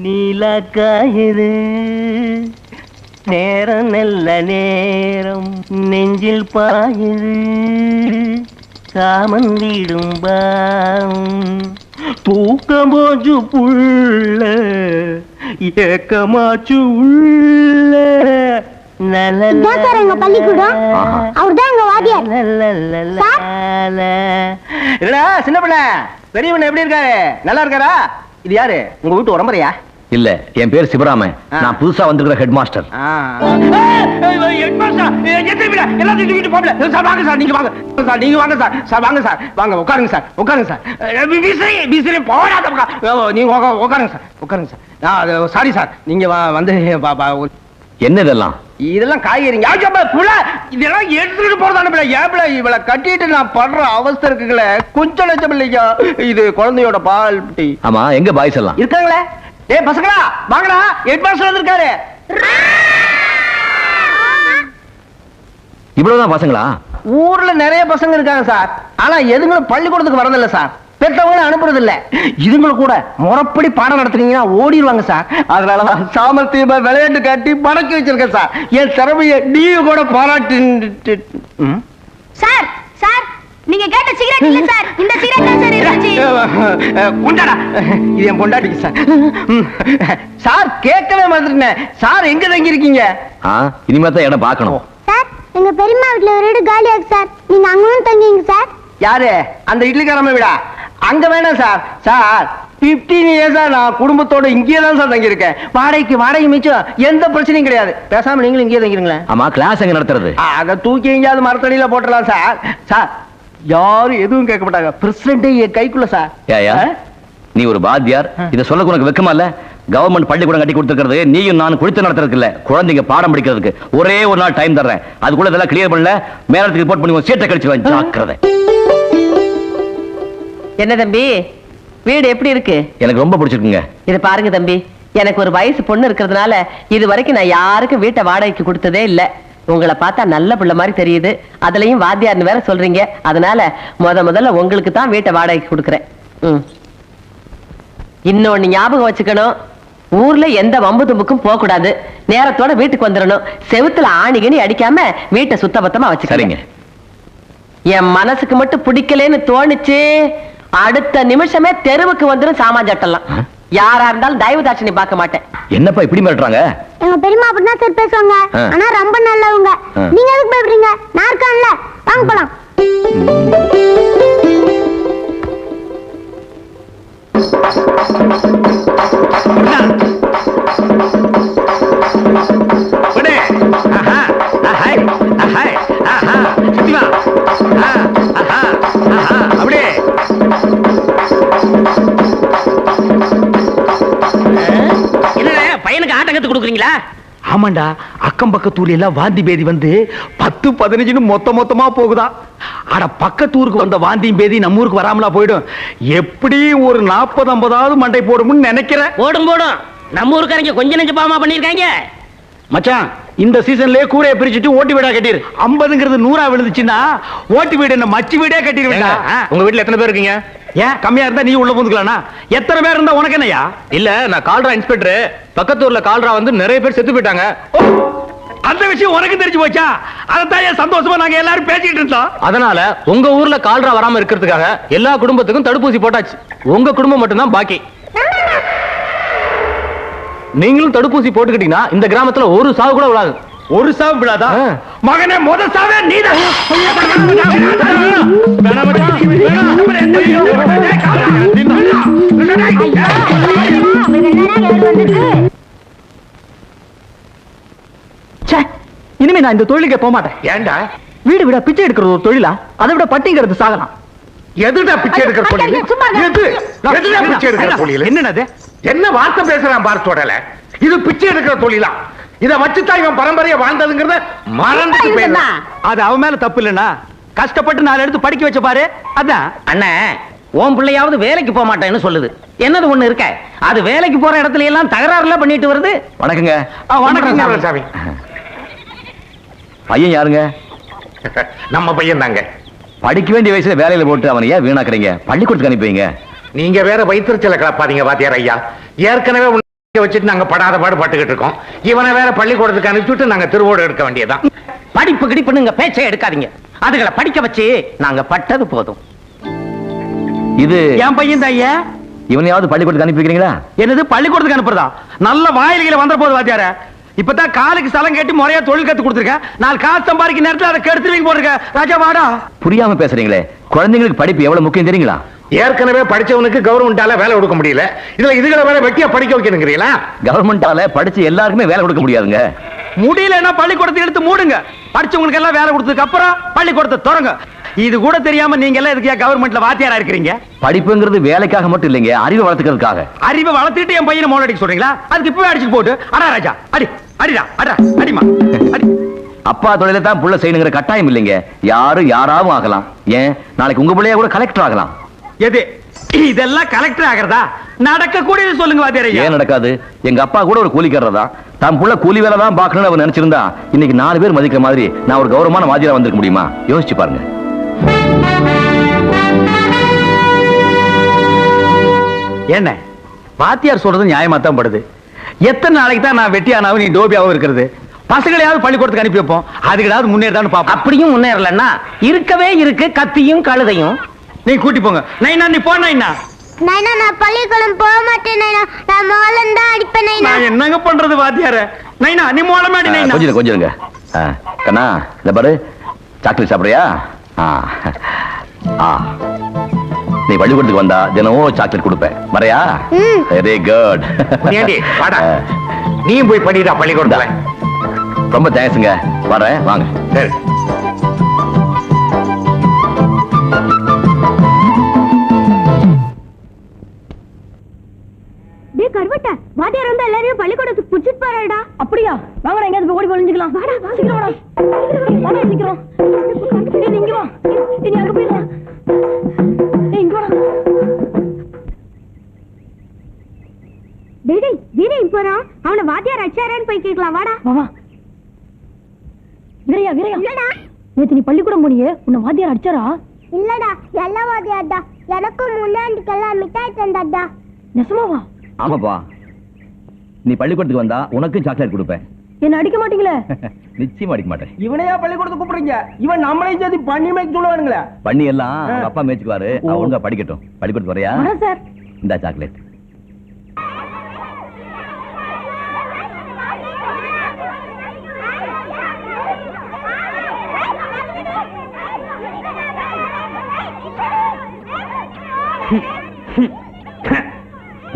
நீலக்காயுது நேரம் நல்ல நேரம் நெஞ்சில் பாயுது காமன் வீடும் தூக்கம் போச்சு புள்ள ஏக்கமாச்சு உள்ள பள்ளிக்கூடம் அவர்தான் எங்க வாத்தியார். சின்ன பிள்ளை பெரியவன் எப்படி இருக்காரு? நல்லா இருக்காரா? இது யாரு? உங்க வீட்டு உடம்பறையா? இல்ல, என் பேர் சிவராமன். நான் புதுசா வந்திருக்கிற ஹெட் மாஸ்டர். என்ன இதெல்லாம்? இதெல்லாம் காய்கறிங்க. இதெல்லாம் எடுத்துட்டு போறதான இவளை கட்டிட்டு நான் படுற அவஸ்தை இருக்குல்ல, கொஞ்சம் லட்சம் இல்லையா? இது குழந்தையோட பால். ஆமா, எங்க பாய்ஸ் எல்லாம் இருக்காங்களே? ஏய் பசங்களா வாங்கடா, ஹெட் மாஸ்டர் வந்திருக்காரு. இவ்வளவுதான் பசங்களா? ஊர்ல நிறைய பசங்க இருக்காங்க சார். ஆனா எதுங்களும் பள்ளிக்கூடத்துக்கு வரதில்ல சார். பெற்றவங்களும் அனுப்புறது இல்ல. இதுங்களும் கூட முறைப்படி பாடம் நடத்துறீங்கன்னா ஓடிடுவாங்க சார். அதனாலதான் சாமர்த்தியமா விளையாட்டு காட்டி படக்கி வச்சிருக்கேன் சார். என் திறமைய நீங்க கூட பாராட்டு. சார் சார், நீங்க கேட்ட சிகரெட் இல்ல சார், இந்த சிகரெட் தான் சார் இருந்துச்சு. கொண்டாடா, இது என் பொண்டாட்டிக்கு சார். சார் கேட்கவே மாட்டேன். சார் எங்க தங்கி இருக்கீங்க? இனிமே தான் இடம் பார்க்கணும் சார். எங்க பெரியம்மா வீட்டுல ஒரு வீடு காலியா இருக்கு சார், நீங்க அங்கவும் தங்கிங்க சார். யாரு? அந்த இட்லிக்காரமா வீடா? அங்க வேணாம் சார். சார் 15 இயர்ஸா நான் குடும்பத்தோட இங்கே தான் சார் தங்கி இருக்கேன். வாடகை மிச்சம், எந்த பிரச்சனையும் கிடையாது. பேசாம நீங்களும் இங்கே தங்கிருங்களேன். ஆமா, கிளாஸ் எங்க நடத்துறது? அதை தூக்கி எங்கேயாவது மரத்தடியில போட்டுடலாம் சார். சார் யாரும் எதுவும் கேட்க மாட்டாங்க. பிரசிடென்ட் என் கைக்குள்ள சார். நீ ஒரு பாத்தியார், இதை சொல்ல உனக்கு வெக்கமா இல்ல? கவர்மெண்ட் பள்ளிக்கூடம் கட்டி கொடுத்துருக்கிறது நீயும் நான் குடித்து நடத்துறதுக்கு இல்ல, குழந்தைங்க பாடம் படிக்கிறதுக்கு. ஒரே ஒரு நாள் டைம் தர்றேன், அதுக்குள்ள இதெல்லாம் கிளியர் பண்ணல மேலத்துக்கு ரிப்போர்ட் பண்ணி சீட்டை கழிச்சுவேன். ஜாக்கிரதை. என்ன தம்பி, வீடு எப்படி இருக்கு? எனக்கு ரொம்ப பிடிச்சிருக்குங்க. இது பாருங்க தம்பி, எனக்கு ஒரு வயசு பொண்ணு இருக்கிறதுனால இது வரைக்கும் நான் யாருக்கும் வீட்டை வாடகைக்கு கொடுத்ததே இல்ல. உங்களை பார்த்தா நல்ல பிள்ளை மாதிரி தெரியுது, அதுலயும் வாத்தியார்னு வேற சொல்றீங்க. அதனால முதல்ல உங்களுக்கு தான் வீட்டை வாடகைக்கு கொடுக்குறேன். இன்னொன்னு ஞாபகம் வச்சுக்கணும், ஊர்ல எந்த வம்பு தும்புக்கும் போக கூடாது. நேரத்தோட வீட்டுக்கு வந்துடணும். செவுத்துல ஆணிகணி அடிக்காம வீட்டை சுத்தபத்தமா வச்சுக்கிறீங்க. என் மனசுக்கு மட்டும் பிடிக்கலன்னு தோணுச்சு, அடுத்த நிமிஷமே தெருவுக்கு வந்துடும் சாமான் சட்டெல்லாம். யாரா இருந்தாலும் தயவு தாட்சணி பார்க்க மாட்டேன். என்னப்பா இப்படி மிரட்டுறாங்க? எங்க பெரியம்மா அப்படிதான் சார் பேசுவாங்க, ஆனா ரொம்ப நல்லவங்க. நீங்க எதுக்கு பயப்படுறீங்க? நான் இருக்கேன்ல, வாங்க போலாம். பையனுக்கு ஆட்டங்கத்து கொடுக்குறீங்களா? ஆமாண்டா, அக்கம் பக்கத்தூர்ல எல்லாம் வாந்தி பேதி வந்து 10-15 மொத்தமா போகுதா. அட பக்கத்தூருக்கு வந்த வாந்தியும் பேதி நம்ம ஊருக்கு வராமலா போயிடும். எப்படி ஒரு 40-50 மண்டை போடும்னு நினைக்கிறேன். போடும் நம்ம ஊருக்காரங்க கொஞ்சம் நெஞ்சு பாவமா பண்ணிருக்காங்க. மச்சான், இந்த சீசன்லயே கூரையை பிரிச்சுட்டு ஓட்டு வீடா கட்டிரு. 50ங்கிறது 100 விழுந்துச்சுன்னா ஓட்டு வீடு என்ன மச்சி வீடே கட்டிடுவேன். உங்க வீட்டுல எத்தனை பேர் இருக்கீங்க? ஏன் கம்மியா இருந்தா நீ உள்ள போந்துக்கலாம்னா? எத்தனை பேர் இருந்தா உனக்கு என்னையா? இல்ல, நான் கால்ரா இன்ஸ்பெக்டர். பக்கத்தூர்ல கால்ரா வந்து நிறைய பேர் செத்து போயிட்டாங்க. அந்த விஷயம் உனக்கு தெரிஞ்சு போச்சா? அதான் சந்தோஷமா நாங்க எல்லாரும் பேசிட்டு இருந்தோம். அதனால உங்க ஊர்ல கால்ரா வராம இருக்கிறதுக்காக எல்லா குடும்பத்துக்கும் தடுப்பூசி போட்டாச்சு. உங்க குடும்பம் மட்டும் தான் பாக்கி. நீங்களும் தடுப்பூசி போட்டுக்கிட்டீங்கன்னா இந்த கிராமத்துல ஒரு சாவு கூட விடாது. ஒரு சாவு விடாதா? மகனே, முத சாவே நீதான். இனிமே நான் இந்த தொழிலுக்கே போக மாட்டேன். ஏண்டா? வீடு விட பிச்சை எடுக்கிறது ஒரு தொழிலா? அதை விட பட்டிங்கிறது சாகலாம். எதுடா பிச்சை எடுக்கிற தொழில்? எதுடா பிச்சை எடுக்கிற தொழில்? என்னது? என்ன வார்த்தை பேசுறான் பார் தொடல. இது பிச்சை எடுக்கிற தொழிலா? இத வச்சுதான் இவன் பரம்பரையா வாழ்ந்ததுங்கிறத மறந்துட்டு போயிடலாம். அது அவன் மேல தப்பு இல்லைன்னா கஷ்டப்பட்டு 4 எடுத்து படிக்க வச்ச பாரு. அதான் அண்ணே, உன் பிள்ளையாவது வேலைக்கு போக மாட்டேன்னு சொல்லுது. என்னது ஒண்ணு இருக்க, அது வேலைக்கு போற இடத்துல எல்லாம் தகராறுல பண்ணிட்டு வருது. வணக்கங்க. வணக்கம் சாமி. பையன் யாருங்க? நம்ம பையன் தாங்க. படிக்க வேண்டிய வயசுல வேலையில போட்டு அவனை ஏன் வீணாக்குறீங்க? பள்ளிக்கூடத்துக்கு அனுப்பிங்க. நீங்க வேற வயிற்றுச்சல கிளப்பாதீங்க வாத்தியார் ஐயா. ஏற்கனவே வச்சுட்டு நாங்க படாத பாடு பட்டுக்கிட்டு இருக்கோம். இவனை வேற பள்ளிக்கூடத்துக்கு அனுப்பிச்சுட்டு நாங்க திருவோடு எடுக்க வேண்டியதான். படிப்பு கிடிப்பு நீங்க பேச்சே எடுக்காதீங்க. அதுகளை படிக்க வச்சு நாங்க பட்டது போதும். இது என் பையன் தான் ஐயா. இவனையாவது பள்ளிக்கூடத்துக்கு அனுப்பிக்கிறீங்களா? என்னது பள்ளிக்கூடத்துக்கு அனுப்புறதா? நல்ல வாயில்களை வந்த போது வாத்தியார. இப்பதான் காலுக்கு ஸ்தலம் கேட்டு முறையா தொழில் கத்து கொடுத்துருக்க. நாலு காசு சம்பாதிக்க நேரத்தில் அதை கெடுத்துவீங்க போட்டுருக்க. ராஜா வாடா. புரியாம பேசுறீங்களே. குழந்தைங்களுக்கு படிப்பு எவ்வளவு முக்கியம் தெரியுங்களா? ஏற்கனவே படிச்சவனுக்கு கவர்மெண்டால வேலை கொடுக்க முடியல. இதுல இதுகளை வேற வெட்டியா படிக்க வைக்கணுங்கிறீங்களா? கவர்மெண்டால படிச்சு எல்லாருக்குமே வேலை கொடுக்க முடியாதுங்க. முடியலன்னா பள்ளிக்கூடத்தை எடுத்து மூடுங்க. படிச்சவங்களுக்கு எல்லாம் வேலை கொடுத்ததுக்கு அப்புறம் பள்ளிக்கூடத்தை திறங்க. இது கூட தெரியாம நீங்க எல்லாம் எதுக்கு கவர்மெண்ட்ல வாத்தியாரா இருக்கிறீங்க? படிப்புங்கிறது வேலைக்காக மட்டும் இல்லைங்க, அறிவை வளர்த்துக்கிறதுக்காக. அறிவை வளர்த்துட்டு என் பையனை மோல் அடிக்க சொல்றீங்களா? அதுக்கு இப்பவே அடிச்சு போட்டு அடா ராஜா அடி அடிடா அடா அடிமா அடி. அப்பா தொழிலை தான் புள்ள செய்யணுங்கிற கட்டாயம் இல்லைங்க. யாரும் யாராவும் ஆகலாம். ஏன் நாளைக்கு உங்க பிள்ளையா கூட கலெக்டர் ஆகலாம். எது இதெல்லாம் கலெக்டர் ஆகிறதா? நடக்க கூடியது சொல்லுங்க வாத்தியார். ஏன் நடக்காது? எங்க அப்பா கூட ஒரு கூலிக்காரர் தான். தான் புள்ள கூலி வேலை தான் பார்க்கணும்னு அவர் நினைச்சிருந்தா இன்னைக்கு 4 பேர் மதிக்கிற மாதிரி நான் ஒரு கௌரவமான வாத்தியாரா வந்திருக்க முடியுமா? யோசிச்சு பாருங்க. என்ன வாத்தியார் சொல்றது நியாயமா தான் படுது. எத்தனை நாளைக்கு தான் நான் வெட்டியானாவும் நீ டோபியாவும் இருக்கிறது? பசங்களையாவது பள்ளிக்கூடத்துக்கு அனுப்பி வைப்போம். அதுக்கடாவது முன்னேறதான்னு பாப்போம். அப்படியும் முன்னேறலன்னா இருக்கவே இருக்கு கத்தியும் கழுதையும். நீ கூட்டி போங்க. நைனா நீ போ நைனா. நைனா நான் பள்ளிக்கூடம் போக மாட்டேன் நைனா. நான் மோளம் தான் அடிப்பேன் நைனா. நான் என்னங்க பண்றது வாத்தியார? நைனா நீ மோளம் அடி நைனா. கொஞ்சம் கண்ணா இந்த பாரு, சாக்லேட் சாப்பிடுறியா? நீ பள்ளிக்கூடத்துக்கு வந்தா தினமும் சாக்லேட் கொடுப்பேன். வரையா? Very good. நீ போய் படிடா பள்ளிக்கூடத்துல. ரொம்ப தேங்க்ஸ்ங்க. வரேன், வாங்க. சரி. கருவட்ட வாத்தியார் வந்து எல்லாரையும் பள்ளிக்கூடத்துக்கு புடிச்சிட்டு போறாடா. அப்படியா? வாங்கடா, எங்கயாவது ஓடி ஒளிஞ்சுக்கலாம். வாடா வா. சீக்கிரம் வாடா. வாடா சீக்கிரம். நீ இங்க வா. நீ அங்க போயிடலாம். இங்க வாடா. டேய் வீரேன் போறான். அவனை வாத்தியார் அடிச்சாரேன்னு போய் கேட்கலாம். வாடா வா. வீரையா இல்லடா. நேத்து நீ பள்ளிக்கூடம் போனியே, உன்னை வாத்தியார் அடிச்சாரா? இல்லடா எல்லா வாத்தியார்டா. எனக்கும் முன்னாடிக்கெல்லாம் மிட்டாய் தந்தாடா. நெசமாவா? ஆமாப்பா. நீ பள்ளிக்கூடத்துக்கு வந்தா உனக்கும் சாக்லேட் கொடுப்பேன். என்ன அடிக்க மாட்டீங்களே? நிச்சயமா அடிக்க மாட்டேன். இவனையா பள்ளிக்கூடத்துக்கு கூப்பிடுறீங்க? இவன் நம்மளையும் சேர்த்து பண்ணி மேய்க்க சொல்லுவானுங்களே. பண்ணி எல்லாம் அவங்க அப்பா மேய்ச்சுக்குவாரு. அவன் ஒழுங்கா படிக்கட்டும். பள்ளிக்கூடத்துக்கு வரையா? வரேன் சார். இந்த சாக்லேட்.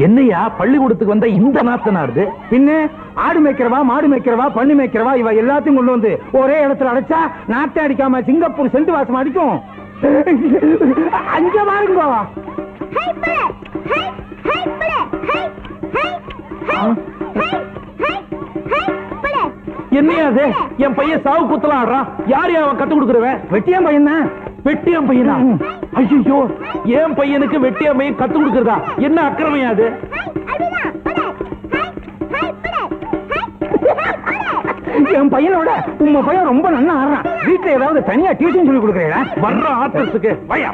என்னையா பள்ளிக்கூடத்துக்கு வந்த இந்த நாத்தனாருது? பின்ன ஆடு மேய்க்கிறவா, மாடு மேய்க்கிறவா, பண்ணி மேய்க்கிறவா, இவ எல்லாத்தையும் கொண்டு வந்து ஒரே இடத்துல அடைச்சா நாட்டை அடிக்காம சிங்கப்பூர் செண்டு வாசம் அடிக்கும். அங்க பாருங்க. என்னையாது என் பையன் சாவு குத்தலாம் ஆடுறான். யாரு அவன் கத்து கொடுக்குறவன்? வெட்டியான் பையன் தான். வெட்டியான் பையனா? ஐயோ, என் பையனுக்கு வெட்டியான் பையன் கத்து கொடுக்கறதா? என்ன அக்கிரமையா அது? என் பையனோட உங்க பையன் ரொம்ப நல்லா ஆடுறான். வீட்டுல ஏதாவது தனியா டியூஷன் சொல்லி கொடுக்குறீங்களா? வர்ற ஆர்டர்ஸுக்கு வயா.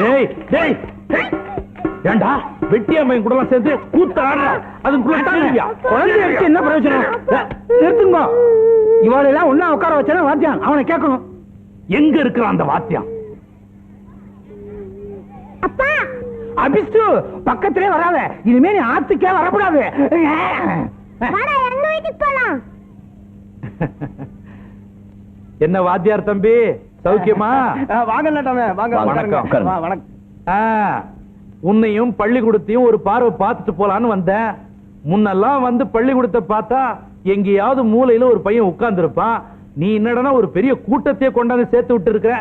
டேய் டேய் ஏண்டா வெட்டியாமையும் கூட சேர்ந்து கூத்த ஆடுற? அதுக்குள்ள குழந்தைய வச்சு என்ன பிரயோஜனம்? நிறுத்துங்க. இவாளெல்லாம் ஒன்னா உட்கார வச்சா வாத்தியான் அவனை கேட்கணும். எங்க இருக்கிறான் அந்த வாத்தியான்? அப்பா அபிஷ்டு பக்கத்திலே வராத. இனிமே நீ ஆத்துக்கே வரக்கூடாது. வாடா எங்க வீட்டுக்கு போலாம். என்ன வாத்தியார் தம்பி, சௌக்கியமா? வாங்க நட்டாமே, வாங்க. வணக்கம். வணக்கம். உன்னையும் பள்ளிக்கூடத்தையும் ஒரு பார்வை பார்த்துட்டு போலான்னு வந்தேன். முன்னெல்லாம் வந்து பள்ளிக்கூடத்தை பார்த்தா எங்கேயாவது மூலையில ஒரு பையன் உட்கார்ந்து இருப்பான். நீ என்னடனா ஒரு பெரிய கூட்டத்தையே கொண்டாந்து சேர்த்து விட்டு இருக்க.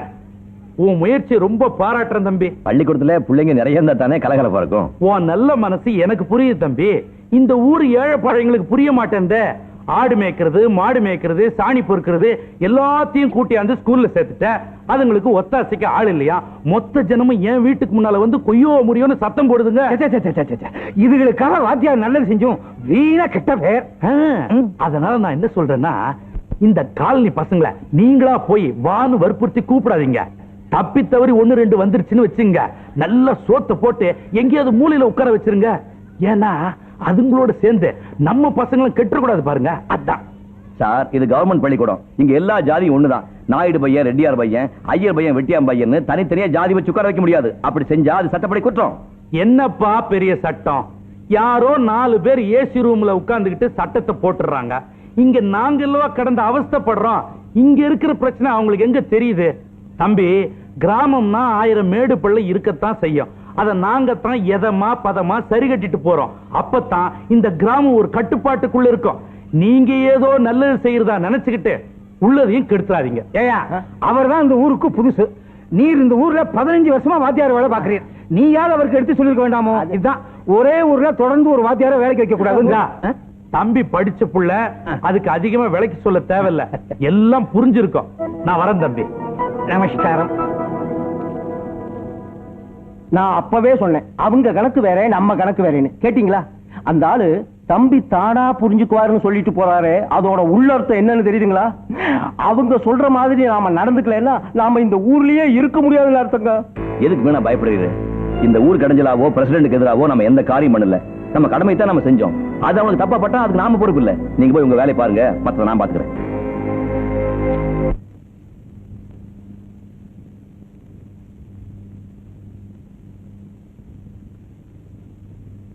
உன் முயற்சி ரொம்ப பாராட்டுறேன் தம்பி. பள்ளிக்கூடத்துல பிள்ளைங்க நிறைய இருந்தா தானே கலகலப்பா இருக்கும். உன் நல்ல மனசு எனக்கு புரியுது தம்பி. இந்த ஊர் ஏழை பழையங்களுக்கு புரிய மாட்டேன். ஆடு மேய்க்கிறது, மாடு மேய்க்கிறது, சாணி பொறுக்கிறது எல்லாத்தையும் கூட்டியாந்து ஸ்கூல்ல சேர்த்துட்டேன். அதுங்களுக்கு ஒத்தாசைக்கு ஆள் இல்லையா? மொத்த ஜனமும் என் வீட்டுக்கு முன்னால வந்து கொய்யோ முறியோன்னு சத்தம் போடுதுங்க. இதுகளுக்காக வாத்தியார் நல்லது செஞ்சோம் வீணா கெட்ட பேர். அதனால நான் என்ன சொல்றேன்னா, இந்த காலனி பசங்களை நீங்களா போய் வான்னு வற்புறுத்தி கூப்பிடாதீங்க. தப்பி தவறி 1-2 வந்துருச்சுன்னு வச்சுங்க, நல்ல சோத்தை போட்டு எங்கேயாவது மூலையில உட்கார வச்சிருங்க. ஏன்னா அதுங்களோட சேர்ந்து நம்ம பசங்களும் கெட்டுக்கூடாது பாருங்க. அதான் சார், இது கவர்மெண்ட் பள்ளிக்கூடம். இங்க எல்லா ஜாதியும் ஒண்ணுதான். நாயுடு பையன், ரெட்டியார் பையன், ஐயர் பையன், வெட்டியாம் பையன் தனித்தனியா ஜாதி வச்சு உட்கார வைக்க முடியாது. அப்படி செஞ்சா அது சட்டப்படி குற்றம். என்னப்பா பெரிய சட்டம்? யாரோ 4 பேர் ஏசி ரூம்ல உட்கார்ந்துகிட்டு சட்டத்தை போட்டுறாங்க. இங்க நாங்க எல்லாம் கடந்த அவஸ்தைப்படுறோம். இங்க இருக்கிற பிரச்சனை அவங்களுக்கு எங்க தெரியுது? தம்பி, கிராமம்னா 1000 மேடு பள்ளி இருக்கத்தான் செய்யும். அத நாங்க தான் எதமா பதமா சரி கட்டிட்டு போறோம். அப்பதான் இந்த கிராமம் ஒரு கட்டுப்பாட்டுக்குள்ள இருக்கும். நீங்க ஏதோ நல்லது செய்யறதா நினைச்சுக்கிட்டு உள்ளதையும் கெடுத்துறாதீங்க. ஏயா, அவர் தான் இந்த ஊருக்கு புதுசு. நீர் இந்த ஊர்ல 15 வருஷமா வாத்தியார் வேலை பாக்குறீர். நீயாவது அவருக்கு எடுத்து சொல்லிருக்க வேண்டாமோ? இதுதான் ஒரே ஊர்ல தொடர்ந்து ஒரு வாத்தியார வேலைக்கு வைக்க கூடாது. தம்பி படிச்ச புள்ள, அதுக்கு அதிகமா விலைக்கு சொல்ல தேவையில்ல. எல்லாம் புரிஞ்சிருக்கும். நான் வரேன் தம்பி. நமஸ்காரம். நான் அப்பவே சொன்னேன், அவங்க கணக்கு வேற, நம்ம கணக்கு வேறேன்னு. கேட்டீங்களா? அந்த ஆளு தம்பி தானா புரிஞ்சுக்குவாருன்னு சொல்லிட்டு போறாரு. அதோட உள்ளர்த்தம் என்னன்னு தெரியுதுங்களா? அவங்க சொல்ற மாதிரி நாம நடந்துக்கலன்னா நாம இந்த ஊர்லயே இருக்க முடியாதுன்னு அர்த்தங்க. எதுக்கு வேணா பயப்படுறீங்க? இந்த ஊர் கடைஞ்சலாவோ பிரசிடென்ட்க்கு எதிராவோ நம்ம எந்த காரியம் பண்ணல. நம்ம கடமை தான் நம்ம செஞ்சோம். அது அவங்களுக்கு தப்பா பட்டா அதுக்கு நாம பொறுப்பு இல்ல. நீங்க போய் உங்க வேலையை பாருங்க, மத்த நான் பாத்துக்கிறேன்.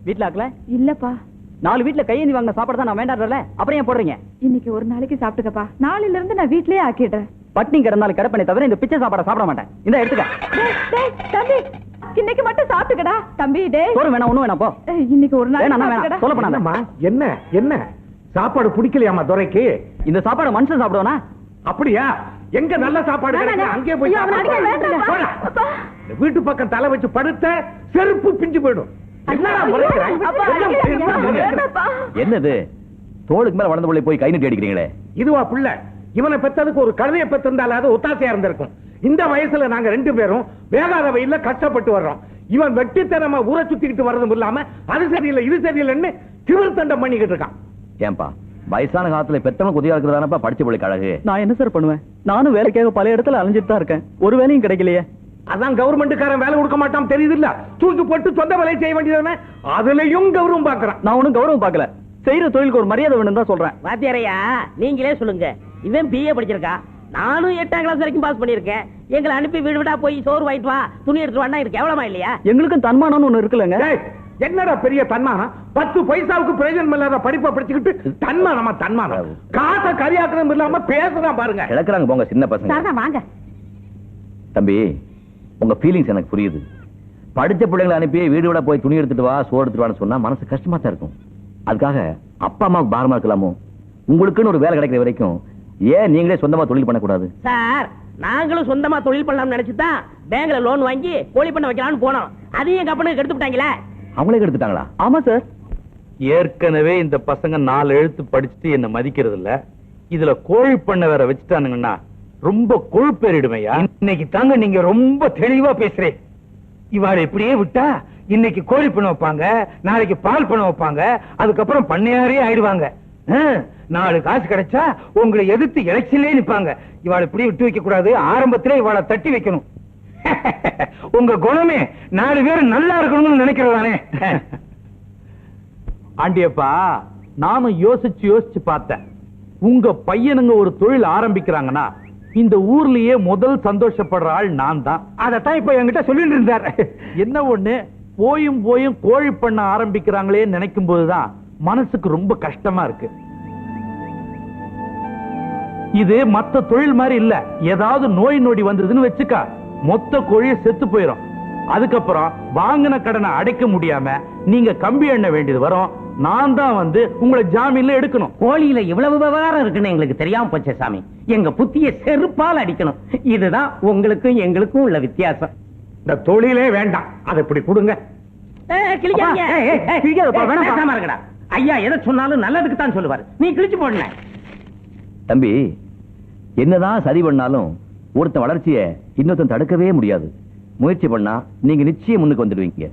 வீட்ல ஆக்கல இல்லப்பா. 4 வீட்ல கையேந்தி வாங்க சாப்பாடு தான் நான் வேண்டாம்ல. அப்புறம் ஏன் போடுறீங்க? இன்னைக்கு ஒரு நாளைக்கு சாப்பிட்டுக்கப்பா. நாளையில இருந்து நான் வீட்லயே ஆக்கிடுறேன். பட்னி கிடந்தாலும் கிடப்பனே தவிர இந்த பிச்சை சாப்பாடை சாப்பிட மாட்டேன். இந்த எடுத்துக்க. தம்பி, இன்னைக்கு மட்டும் சாப்பிட்டுக்கடா தம்பி. டேய், சோறு வேணாம், ஒண்ணும் வேணாம் போ. இன்னைக்கு ஒரு நாளைக்கு வேணாம் சாப்பிட்டுக்கடா. சொல்ல பண்ணாதம்மா. என்ன சாப்பாடு பிடிக்கலையாமா துரைக்கு? இந்த சாப்பாடு மனுஷன் சாப்பிடுவானா? அப்படியா? எங்க நல்ல சாப்பாடு கிடைக்கும் அங்கே போய் ஐயோ, அவனை அடிக்க வேண்டாம்ப்பா. போடா. அப்பா. வீட்டு பக்கம் தலை வச்சு படுத்த செருப்பு பிஞ்சு போயிடும். என்னடா முறைக்கிற? அப்பா, வேண்டாம்ப்பா. என்னது? தோளுக்கு மேல வளர்ந்த பிள்ளை போய் கை நீட்டி அடிக்கிறீங்களே. இதுவா புள்ள? இவனை பெற்றதுக்கு ஒரு கழுதையை பெற்றிருந்தாலும் அது ஒத்தாசையா இருந்திருக்கும். இந்த வயசுல நாங்க 2 பேரும் வேகாத வெயில்ல கஷ்டப்பட்டு வர்றோம். இவன் வெட்டித்தனமா ஊரை சுத்திக்கிட்டு வர்றதும் இல்லாம அது சரியில்லை இது சரியில்லைன்னு திமிர் தண்டம் பண்ணிக்கிட்டு இருக்கான். ஏன்பா, வயசான காலத்துல பெத்தவங்க உதவியா இருக்கிறதானப்பா படிச்ச பிள்ளை அழகு. நான் என்ன சார் பண்ணுவேன்? நானும் வேலைக்காக பல இடத்துல அலைஞ்சிட்டு தான் இருக்கேன். ஒரு வேலையும் கிடைக்கலையே. அதான் கவர்மெண்ட்காரன் வேலை கொடுக்க மாட்டான் தெரியுது இல்ல? தூக்கி போட்டு சொந்த வேலையை செய்ய வேண்டியதானே? அதுலயும் கௌரவம் பாக்குறான். நான் ஒன்னும் கௌரவம் பார்க்கல. செய்யற தொழிலுக்கு ஒரு மரியாதை வேணும் தான் சொல்றேன். வாத்தியாரையா, நீங்களே சொல்லுங்க. இவன் BA படிச்சிருக்கா, நானும் 8ஆம் கிளாஸ் வரைக்கும் பாஸ் பண்ணிருக்கேன். எங்களை அனுப்பி வீடு வீடா போய் சோறு வாங்கிட்டு வா, துணி எடுத்து வாண்டா, இருக்கு எவ்வளமா இல்லையா? எங்களுக்கும் தன்மானம்னு ஒண்ணு இருக்குல்லங்க. ஏய், என்னடா பெரிய தன்மானம்? 10 பைசாவுக்கு பிரயோஜனம் இல்லாத படிப்பை படிச்சுக்கிட்டு தன்மானமா தன்மானம்? காசை கரியாக்குறதும் இல்லாம பேசுறான் பாருங்க. கிடக்குறாங்க போங்க சின்ன பசங்க. சாரதா, வாங்க. தம்பி, உங்க ஃபீலிங்ஸ் எனக்கு புரியுது. படிச்ச பிள்ளைங்களை அனுப்பி வீடு விட போய் துணி எடுத்துட்டு வா, சோறு எடுத்துட்டு வான்னு சொன்னா மனசு கஷ்டமா தான் இருக்கும். அதுக்காக அப்பா அம்மாவுக்கு பாரமா இருக்கலாமோ? உங்களுக்குன்னு ஒரு வேலை கிடைக்கிற வரைக்கும் ஏன் நீங்களே சொந்தமா தொழில் பண்ணக்கூடாது? சார், நாங்களும் சொந்தமா தொழில் பண்ணலாம்னு நினைச்சுதான் பேங்க்ல லோன் வாங்கி கோழி பண்ண வைக்கலாம்னு போனோம். அதையும் எங்க அப்பனுக்கு எடுத்து விட்டாங்களே. அவங்களே எடுத்துட்டாங்களா? ஆமா சார். ஏற்கனவே இந்த பசங்க 4 எழுத்து படிச்சுட்டு என்ன மதிக்கிறது இல்ல. இதுல கோழி பண்ண வேற வச்சுட்டானுங்கன்னா ரொம்ப கொழுப்பேறிடுமையா. இன்னைக்கு தாங்க நீங்க ரொம்ப தெளிவா பேசுறேன். இவாளை இப்படியே விட்டா இன்னைக்கு கோழி பண்ண வைப்பாங்க, நாளைக்கு பால் பண்ண வைப்பாங்க, அதுக்கப்புறம் பண்ணையாரே ஆயிடுவாங்க. 4 காசு கிடைச்சா உங்களை எதிர்த்து எலெக்ஷன்லயே நிப்பாங்க. இவாளை இப்படியே விட்டு வைக்க கூடாது. ஆரம்பத்திலே இவாளை தட்டி வைக்கணும். உங்க குணமே 4 பேர் நல்லா இருக்கணும்னு நினைக்கிறதானே? ஆண்டியப்பா, நானும் யோசிச்சு பார்த்தேன். உங்க பையனுங்க ஒரு தொழில் ஆரம்பிக்கிறாங்கன்னா இந்த ஊர்லயே முதல் சந்தோஷப்படுற ஆள் நான் தான். அதத்தான் இப்ப என்கிட்ட சொல்லிட்டு இருந்தார். என்ன ஒண்ணு, போயும் கோழி பண்ண ஆரம்பிக்கிறாங்களே நினைக்கும் போதுதான் மனசுக்கு ரொம்ப கஷ்டமா இருக்கு. இது மத்த தொழில் மாதிரி இல்ல. ஏதாவது நோய் நொடி வந்ததுன்னு வச்சுக்கா, மொத்த கோழியை செத்து போயிடும். அதுக்கப்புறம் வாங்கின கடனை அடைக்க முடியாம நீங்க கம்பி எண்ண வேண்டியது வரும். நான் தான் வந்து உங்களை ஜாமீன்ல எடுக்கணும். கோழியில இவ்வளவு விவகாரம் இருக்குன்னு எங்களுக்கு தெரியாம போச்சே சாமி. எங்க புத்திய செருப்பால் அடிக்கணும். இதுதான் உங்களுக்கும் எங்களுக்கும் உள்ள வித்தியாசம். இந்த தொழிலே வேண்டாம், அதை இப்படி கொடுங்க. ஐயா எதை சொன்னாலும் நல்லதுக்கு தான் சொல்லுவாரு. நீ கிழிச்சு போடல. தம்பி, என்னதான் சரி பண்ணாலும் ஒருத்தன் வளர்ச்சிய இன்னொருத்தன் தடுக்கவே முடியாது. முயற்சி பண்ணா நீங்க நிச்சயம் முன்னுக்கு வந்துடுவீங்க.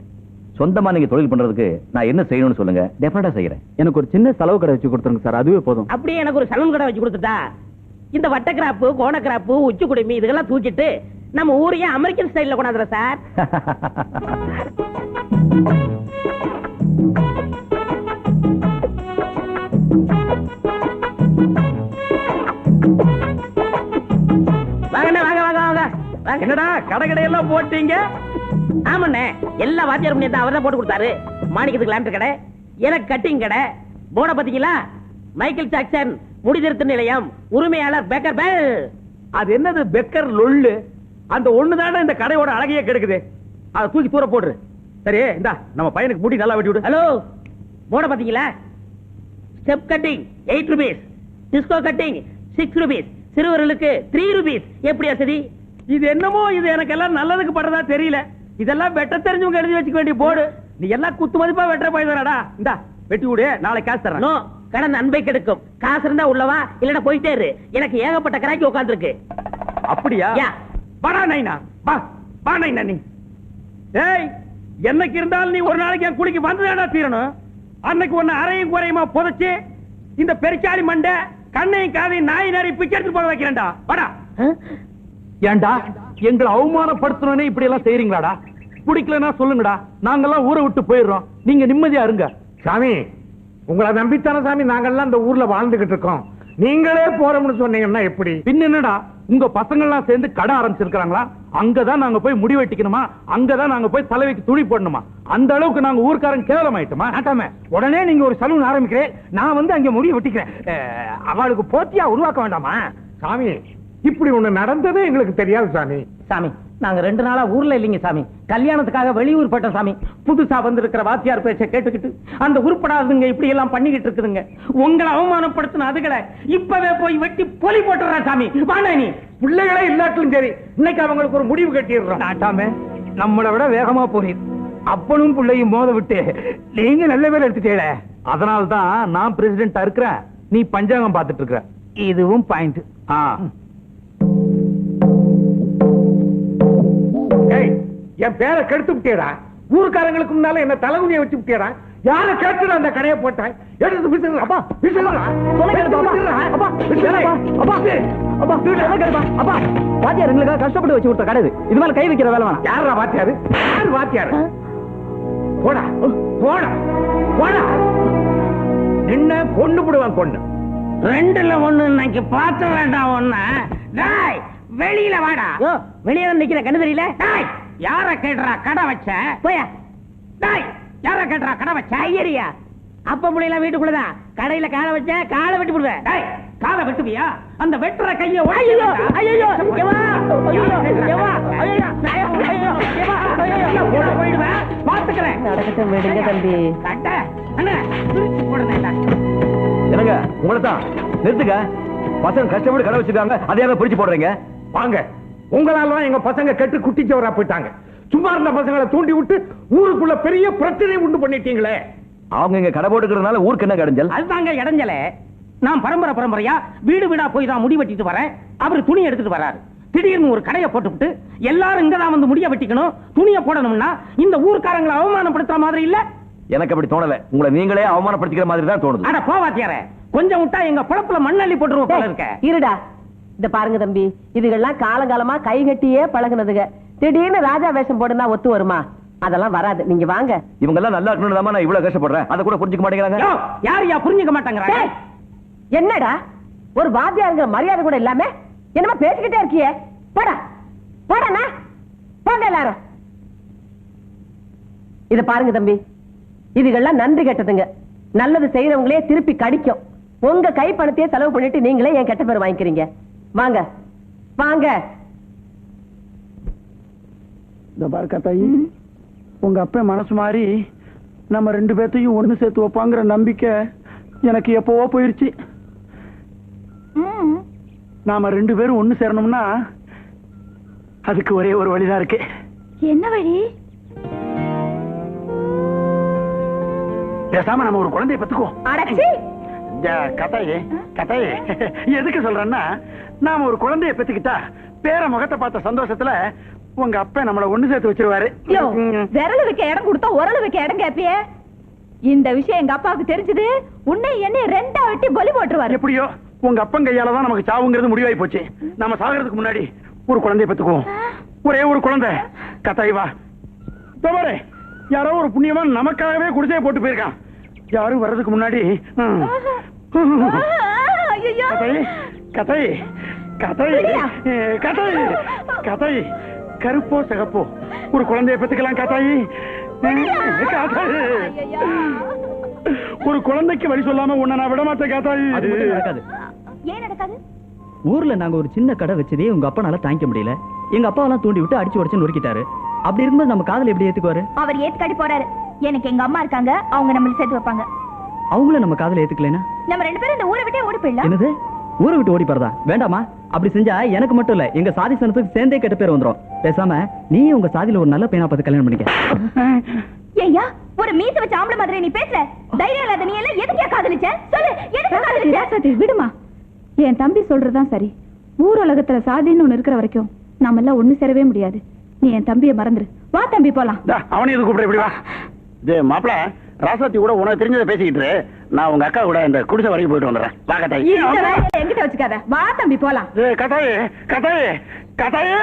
சொந்தமா நீங்க தொழில் பண்றதுக்கு நான் என்ன செய்யணும்னு சொல்லுங்க, டெஃபினட்டா செய்யறேன். எனக்கு ஒரு சின்ன செலவு கடை வச்சு கொடுத்துருங்க சார், அதுவே போதும். அப்படியே எனக்கு ஒரு சலூன் கடை வச்சு கொடுத்துட்டா இந்த வட்ட கிராப்பு கோண கிராப்பு உச்சி குடுமி இதெல்லாம் தூக்கிட்டு நம்ம ஊரையே அமெரிக்கன் ஸ்டைல்ல கொண்டாந்துற சார். வாங்க வாங்க வாங்க வாங்க. என்னடா கடையெல்லாம் போட்டீங்க? ஆமாண்ணே, எல்லா வாத்தியார் பண்ணி தான் அவர் தான் போட்டு கொடுத்தாரு. மாணிக்கத்துக்கு லேம்பு கடை, எனக்கு கட்டிங் கடை. போர்டை பாத்தீங்களா? மைக்கேல் ஜாக்சன் முடிதிருத்த நிலையம், உரிமையாளர் பெக்கர் பெல். அது என்னது பெக்கர் லொள்ளு? அந்த ஒண்ணுதானே இந்த கடையோட அழகையே கெடுக்குது. அதை தூக்கி தூர போடுற. சரி இந்தா நம்ம பையனுக்கு முடி நல்லா வெட்டி விடு. ஹலோ, போர்டை பாத்தீங்களா? Step cutting 8 rupees, disco cutting 6 rupees, சிறுவர்களுக்கு 3 ரூபீஸ். எப்படியா சரி? இது என்னமோ இது எனக்கு எல்லாம் நல்லதுக்கு படுறதா தெரியல. இதெல்லாம் வெட்ட தெரிஞ்சவங்க எழுதி வச்சுக்க வேண்டிய போடு. நீ எல்லாம் குத்து மதிப்பா வெட்டுற போயிடுறடா. இந்தா வெட்டி விடு, நாளைக்கு காசு தரேன். நோ, கடன் அன்பை கெடுக்கும். காசு இருந்தா உள்ளவா, இல்லன்னா போயிட்டே இரு. எனக்கு ஏகப்பட்ட கராக்கி உட்கார்ந்து இருக்கு. அப்படியா? வாடா நைனா, வா வா நைனா. நீ ஏய், என்னைக்கு இருந்தாலும் நீ ஒரு நாளைக்கு என் குளிக்கு வந்துதாடா தீரணும். அன்னைக்கு ஒன்னு அரையும் குறையுமா புதைச்சு இந்த பெருச்சாலி மண்டை கண்ணையும் காதையும் நாய் நாரி பிச்சை எடுத்து போக வைக்கிறேன்டா. வாடா. ஏண்டா எங்களை அவமானப்படுத்தணும்னே இப்படி எல்லாம் செய்றீங்களாடா? பிடிக்கலன்னா சொல்லுங்கடா, நாங்கெல்லாம் ஊரை விட்டு போயிடுறோம். நீங்க நிம்மதியா இருங்க. சாமி, உங்களை நம்பித்தான சாமி நாங்கெல்லாம் இந்த ஊர்ல வாழ்ந்துகிட்டு இருக்கோம். நீங்களே போறோம்னு சொன்னீங்கன்னா எப்படி? பின்ன என்னடா, உங்க பசங்க எல்லாம் சேர்ந்து கடை ஆரம்பிச்சிருக்காங்களா? அங்கதான் நாங்க போய் முடி வெட்டிக்கணுமா? அங்கதான் நாங்க போய் தலைவைக்கு துணி போடணுமா? அந்த அளவுக்கு நாங்க ஊர்க்காரன் கேவலம் ஆயிட்டோமா? ஆட்டாம உடனே நீங்க ஒரு சலூன் ஆரம்பிக்கிறேன், நான் வந்து அங்க முடிய வெட்டிக்கிறேன். அவளுக்கு போட்டியா உருவாக்க வேண்டாமா? சாமி, இப்படி ஒண்ணு நடந்ததே எங்களுக்கு தெரியாது சாமி. சாமி, நாங்க 2 நாளா ஊர்ல இல்லீங்க சாமி. கல்யாணத்துக்காக வெளியூர் போட்டோம் சாமி. புதுசா வந்திருக்கிற வாத்தியார் பேச்ச கேட்டுக்கிட்டு அந்த உருப்படாதுங்க இப்படி எல்லாம் பண்ணிக்கிட்டு இருக்குதுங்க. உங்களை அவமானப்படுத்தின அதுகளை இப்பவே போய் வெட்டி பொலி போட்டுறா சாமி. வாடா நீ. பிள்ளைகளே இல்லாட்டிலும் சரி, இன்னைக்கு அவங்களுக்கு ஒரு முடிவு கட்டிடுறோம். நாட்டாம நம்மளை விட வேகமா போறீர். அப்பனும் பிள்ளையும் மோத விட்டு நீங்க நல்ல பேர் எடுத்துட்டீங்களே. அதனால்தான் நான் பிரசிடென்டா இருக்கிறேன், நீ பஞ்சாங்கம் பார்த்துட்டு இருக்கிற. இதுவும் பாயிண்ட். என் பேரை கெடுத்து விட்டேடா. ஊருக்காரங்களுக்கு முன்னால என்ன தலைகுனிய வச்சு விட்டேடா. யார கேட்டு அந்த கடையை போட்டேன். எடுத்து விசிறா. அப்பா விசிறா. அப்பா, வாத்தியார் எங்களுக்காக கஷ்டப்பட்டு வச்சு கொடுத்த கடை இது மேல கை வைக்கிற வேலை வேணாம். யாரா வாத்தியாரு? யார் வாத்தியாரு? போடா போடா போடா. நின்ன பொண்ணு போடுவான். பொண்ணு 2ல 1 இன்னைக்கு பாத்து வேண்டாம். ஒண்ணு வெளியில வாடா. வெளியில நிக்கிற கண்ணு தெரியல. யார கேட்டுறா கடை வச்ச? போயா. யார கேட்டுறா கடை வச்ச? ஐயரியா, அப்ப முடியல வீட்டுக்குள்ளதான். கடையில காலை வச்ச காலை வெட்டி போடுவேன். காலை வெட்டுவியா? அந்த வெட்டுற கைய போயிடுவேன். பாத்துக்கிறேன். நடக்கட்டும் விடுங்க தம்பி. என்னங்க உங்களை தான் நிறுத்துங்க. பசங்க கஷ்டப்பட்டு கடை வச்சிருக்காங்க, அதையாக பிரிச்சு போடுறீங்க. வாங்க, உங்களால எங்க பசங்க கெட்டு குட்டிச்சவரா போயிட்டாங்க. சும்மா இருந்த பசங்களை தூண்டி விட்டு ஊருக்குள்ள பெரிய பிரச்சனை உண்டு பண்ணிட்டீங்களே. அவங்க இங்க கடை போட்டுக்கிறதுனால ஊருக்கு என்ன கடைஞ்சல்? அதுதாங்க இடைஞ்சல. நான் பரம்பரையா வீடு வீடா போய் தான் முடி வெட்டிட்டு வரேன். அவர் துணி எடுத்துட்டு வராரு. திடீர்னு ஒரு கடையை போட்டுவிட்டு எல்லாரும் இங்கதான் வந்து முடிய வெட்டிக்கணும், துணியை போடணும்னா இந்த ஊர்க்காரங்களை அவமானப்படுத்துற மாதிரி இல்ல? எனக்கு அப்படி தோணல. உங்களை நீங்களே அவமானப்படுத்திக்கிற மாதிரி தான் தோணுது. அட போவாத்தியார, கொஞ்சம் விட்டா எங்க பொழப்புல மண்ணள்ளி போட்டுருவோம் போல இருக்க. இருடா, இந்த பாருங்க தம்பி, இதுகெல்லாம் காலங்காலமா கை கட்டியே பழகுனதுங்க. திடீர்னு ராஜா வேஷம் போடுனா ஒத்து வருமா? அதெல்லாம் வராது. நீங்க வாங்க. இவங்க எல்லாம் நல்லா இருக்கணும், நான் இவ்வளவு கஷ்டப்படுறேன். அதை கூட புரிஞ்சுக்க மாட்டேங்கிறாங்க. யாரையா புரிஞ்சுக்க மாட்டேங்கிறாங்க? என்னடா ஒரு வாத்தியாருங்கிற மரியாதை கூட இல்லாம என்னமா பேசிக்கிட்டே இருக்கியே? போடா போடா, போங்க எல்லாரும். இத பாருங்க தம்பி, இதுகெல்லாம் நன்றி கெட்டதுங்க. நல்லது செய்யறவங்களே திருப்பி கடிக்கும். உங்க கை பணத்தையே செலவு பண்ணிட்டு நீங்களே என் கெட்ட பேர் வாங்கிக்கிறீங்க. வாங்க வாங்க. இந்த பாருக்கா தாயி, உங்க அப்பா மனசு மாறி நம்ம 2 பேர்த்தையும் ஒண்ணு சேர்த்து வைப்பாங்கிற நம்பிக்கை எனக்கு எப்பவோ போயிருச்சு. நாம 2 பேரும் ஒண்ணு சேரணும்னா அதுக்கு ஒரே ஒரு வழிதான் இருக்கு. என்ன வழி? பேசாம நம்ம ஒரு குழந்தைய பெத்துக்குவோம். கதையே எதுக்கு சொல்றேன்னா, நாம ஒரு குழந்தைய பெத்துக்கிட்டா பேர முகத்தை பார்த்த சந்தோஷத்துல உங்க அப்பா நம்மள ஒண்ணு சேர்த்து வச்சிருவாரு. விரல் வைக்க இடம் கொடுத்தா உரல் வைக்க இடம் கேப்பியே. இந்த விஷயம் எங்க அப்பாவுக்கு தெரிஞ்சது, உன்னை என்ன 2ஆ வெட்டி பலி போட்டுருவாரு. எப்படியோ உங்க அப்பன் கையால தான் நமக்கு சாவுங்கிறது முடிவாகி போச்சு. நம்ம சாகிறதுக்கு முன்னாடி ஒரு குழந்தைய பெத்துக்குவோம். ஒரே ஒரு குழந்தை. கத்தாயி வா. பாரு, யாரோ ஒரு புண்ணியவான் நமக்காகவே குடிசையை போட்டு போயிருக்கான். யாரும் வர்றதுக்கு முன்னாடி கத்தாயி கத்தாயி கத்தாயி கத்தாயி கருப்போ சிகப்போ ஒரு குழந்தைய பெத்துக்கலாம். கத்தாயி ஒரு குழந்தைக்கு வழி சொல்லாம உன்னை நான் விட மாட்டேன். காத்தாயி அது மட்டும் நடக்காது. ஏன் நடக்காது? ஊர்ல நாங்க ஒரு சின்ன கடை வச்சதே உங்க அப்பனால தாங்கிக்க முடியல. எங்க அப்பாவெல்லாம் தூண்டி விட்டு அடிச்சு உடச்சு நொறுக்கிட்டாரு. அப்படி இருக்கும்போது நம்ம காதல் எப்படி ஏத்துக்குவாரு? அவர் ஏத்துக்காடி போறாரு. எனக்கு எங்க அம்மா இருக்காங்க, அவங்க நம்மள சேர்த்து வைப்பாங்க. அவங்கள நம்ம காதல ஏத்துக்கலைனா நம்ம ரெண்டு பேரும் இந்த ஊரை விட்டே ஓடி போயிடலாம். என்னது? ஊரை விட்டு ஓடி போறதா? வேண்டாமா. அப்படி செஞ்சா எனக்கு மட்டும் இல்ல, எங்க சாதி சனத்துக்கு சேர்ந்தே கெட்ட பேர் வந்துரும். பேசாம நீ உங்க சாதியில ஒரு நல்ல பையனா பார்த்து கல்யாணம் பண்ணிக்க. ஏய்யா, ஒரு மீச வச்ச ஆம்பளை மாதிரி நீ பேசல. தைரியம் இல்லாத நீ எல்லாம் எதுக்கே காதலிச்ச? சொல்லு, எதுக்கு காதலிச்ச? சரி விடுமா. என் தம்பி சொல்றதுதான் சரி. ஊர் உலகத்துல சாதின்னு ஒண்ணு இருக்கிற வரைக்கும் நாம எல்லாம் ஒண்ணு சேரவே முடியாது. நீ என் தம்பியை மறந்துரு. வா தம்பி போலாம். அவனையும் இது கூப்பிட இப்படி வா. மாப்பிள ராசாத்தி கூட உனக்கு தெரிஞ்சதை பேசிக்கிட்டு நான் உங்க அக்கா கூட இந்த குடிசை வரைக்கும் போயிட்டு வந்துடுறேன். வா கட்டாயி. என்கிட்ட வச்சுக்காத. வா தம்பி போலாம். கட்டாயி கட்டாயி கட்டாயி